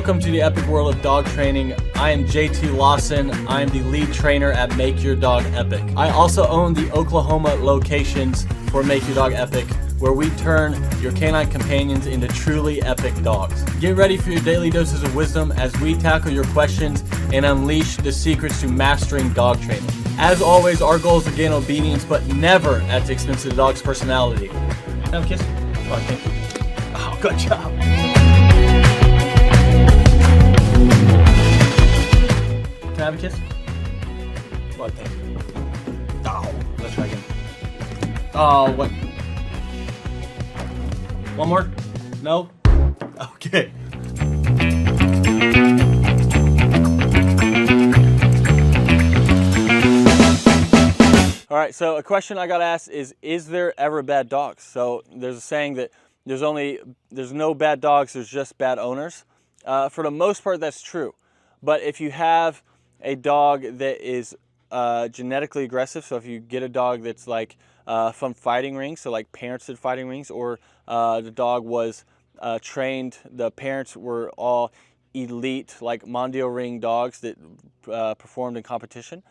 Welcome to the epic world of dog training. I am JT Lawson. I am the lead trainer at Make Your Dog Epic. I also own the Oklahoma locations for Make Your Dog Epic, where we turn your canine companions into truly epic dogs. Get ready for your daily doses of wisdom as we tackle your questions and unleash the secrets to mastering dog training. As always, our goal is to gain obedience, but never at the expense of the dog's personality. Can I have a kiss? Oh, thank you. Oh, good job. Can I have a kiss? Well, thank you. Oh, let's try again. Oh, what? One more? No? Okay. All right, so a question I got asked is there ever bad dogs? So there's a saying that there's no bad dogs, there's just bad owners. For the most part, that's true. But if you have a dog that is genetically aggressive, so if you get a dog that's like from fighting rings, so like parents did fighting rings, or the dog was trained, the parents were all elite, like Mondio ring dogs that performed in competition,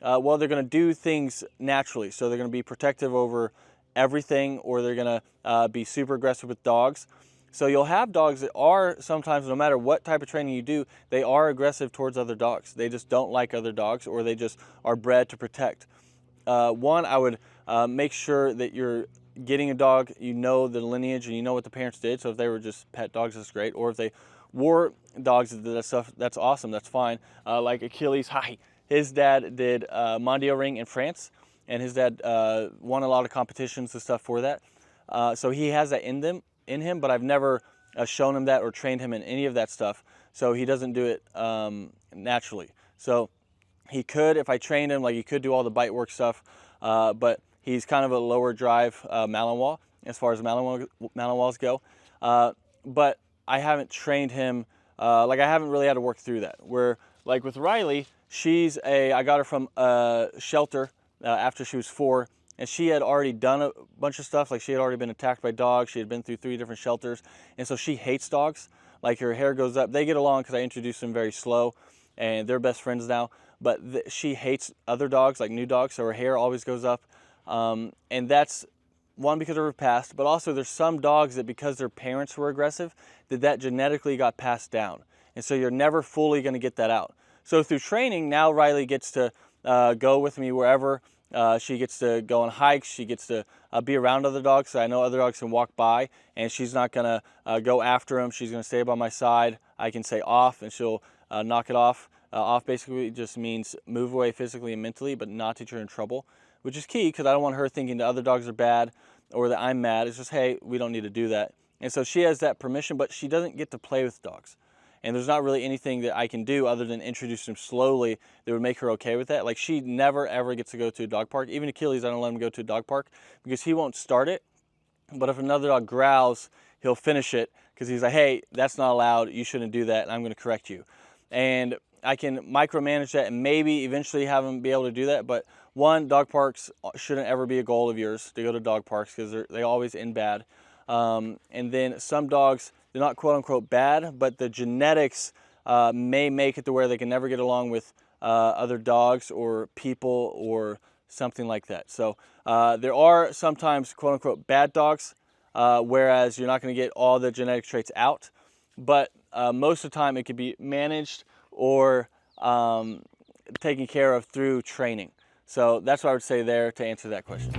well, they're going to do things naturally. So they're going to be protective over everything, or they're going to be super aggressive with dogs. So you'll have dogs that are sometimes, no matter what type of training you do, they are aggressive towards other dogs. They just don't like other dogs, or they just are bred to protect. One, I would make sure that you're getting a dog, you know the lineage and you know what the parents did. So if they were just pet dogs, that's great. Or if they were dogs that did that stuff, that's awesome, that's fine. Like Achilles, his dad did Mondio ring in France, and his dad won a lot of competitions and stuff for that. So he has that in him, but I've never shown him that or trained him in any of that stuff. So he doesn't do it naturally. So he could, if I trained him, like he could do all the bite work stuff, but he's kind of a lower drive Malinois as far as Malinois go. But I haven't trained him, like I haven't really had to work through that. Where like with Riley, I got her from a shelter after she was 4. And she had already done a bunch of stuff, like she had already been attacked by dogs. She had been through 3 different shelters. And so she hates dogs. Like her hair goes up. They get along because I introduced them very slow, and they're best friends now. But she hates other dogs, like new dogs, so her hair always goes up. And that's one, because of her past, but also there's some dogs that because their parents were aggressive, that genetically got passed down. And so you're never fully gonna get that out. So through training, now Riley gets to go with me wherever. She gets to go on hikes, she gets to be around other dogs, so I know other dogs can walk by, and she's not gonna go after them. She's gonna stay by my side. I can say off, and she'll knock it off. Off basically just means move away physically and mentally, but not to get her in trouble, which is key because I don't want her thinking the other dogs are bad or that I'm mad. It's just, hey, we don't need to do that. And so she has that permission, but she doesn't get to play with dogs. And there's not really anything that I can do other than introduce them slowly that would make her okay with that. Like she never ever gets to go to a dog park. Even Achilles, I don't let him go to a dog park because he won't start it. But if another dog growls, he'll finish it because he's like, hey, that's not allowed. You shouldn't do that, and I'm going to correct you. And I can micromanage that and maybe eventually have him be able to do that. But one, dog parks shouldn't ever be a goal of yours to go to dog parks because they always end bad. And then some dogs, they're not quote unquote bad, but the genetics may make it to where they can never get along with other dogs or people or something like that. So there are sometimes quote unquote bad dogs, whereas you're not going to get all the genetic traits out. But most of the time it could be managed or taken care of through training. So that's what I would say there to answer that question.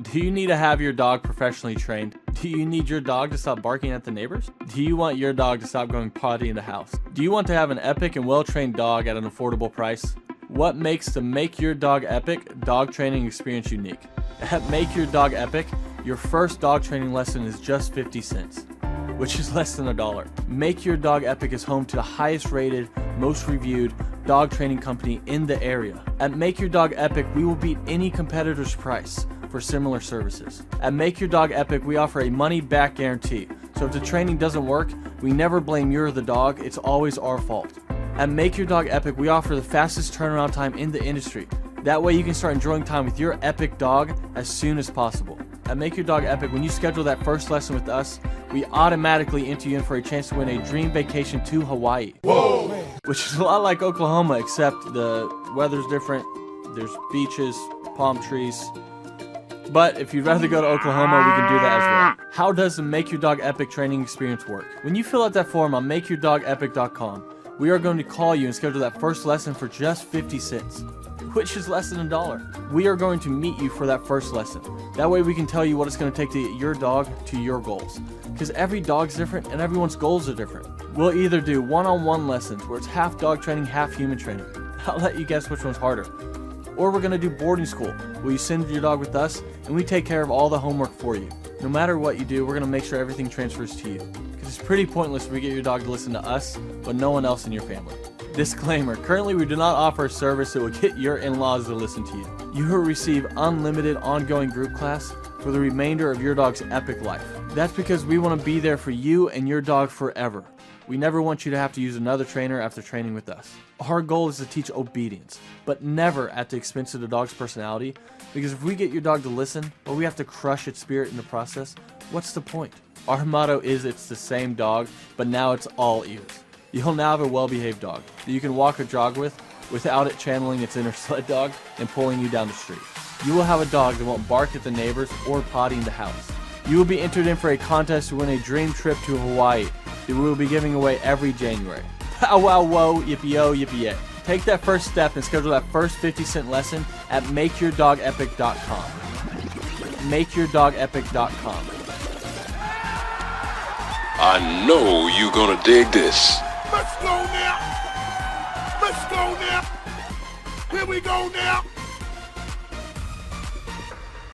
Do you need to have your dog professionally trained? Do you need your dog to stop barking at the neighbors? Do you want your dog to stop going potty in the house? Do you want to have an epic and well-trained dog at an affordable price? What makes the Make Your Dog Epic dog training experience unique? At Make Your Dog Epic, your first dog training lesson is just 50 cents, which is less than $1. Make Your Dog Epic is home to the highest rated, most reviewed dog training company in the area. At Make Your Dog Epic, we will beat any competitor's price for similar services. At Make Your Dog Epic, we offer a money-back guarantee. So if the training doesn't work, we never blame you or the dog. It's always our fault. At Make Your Dog Epic, we offer the fastest turnaround time in the industry. That way you can start enjoying time with your epic dog as soon as possible. At Make Your Dog Epic, when you schedule that first lesson with us, we automatically enter you in for a chance to win a dream vacation to Hawaii. Whoa! Which is a lot like Oklahoma, except the weather's different. There's beaches, palm trees. But if you'd rather go to Oklahoma, we can do that as well. How does the Make Your Dog Epic training experience work? When you fill out that form on makeyourdogepic.com, we are going to call you and schedule that first lesson for just 50 cents, which is less than $1. We are going to meet you for that first lesson. That way we can tell you what it's going to take to get your dog to your goals. Because every dog's different and everyone's goals are different. We'll either do one-on-one lessons where it's half dog training, half human training. I'll let you guess which one's harder. Or we're going to do boarding school, where you send your dog with us and we take care of all the homework for you. No matter what you do, we're going to make sure everything transfers to you. Because it's pretty pointless if we get your dog to listen to us, but no one else in your family. Disclaimer, currently we do not offer a service that will get your in-laws to listen to you. You will receive unlimited ongoing group class for the remainder of your dog's epic life. That's because we want to be there for you and your dog forever. We never want you to have to use another trainer after training with us. Our goal is to teach obedience, but never at the expense of the dog's personality, because if we get your dog to listen, but we have to crush its spirit in the process, what's the point? Our motto is it's the same dog, but now it's all ears. You'll now have a well-behaved dog that you can walk or jog with without it channeling its inner sled dog and pulling you down the street. You will have a dog that won't bark at the neighbors or potty in the house. You will be entered in for a contest to win a dream trip to Hawaii that we will be giving away every January. Pow wow whoa, yippee-yo, yippee-yay. Take that first step and schedule that first 50-cent lesson at makeyourdogepic.com. Makeyourdogepic.com. I know you're gonna dig this. Let's go now. Let's go now. Here we go now.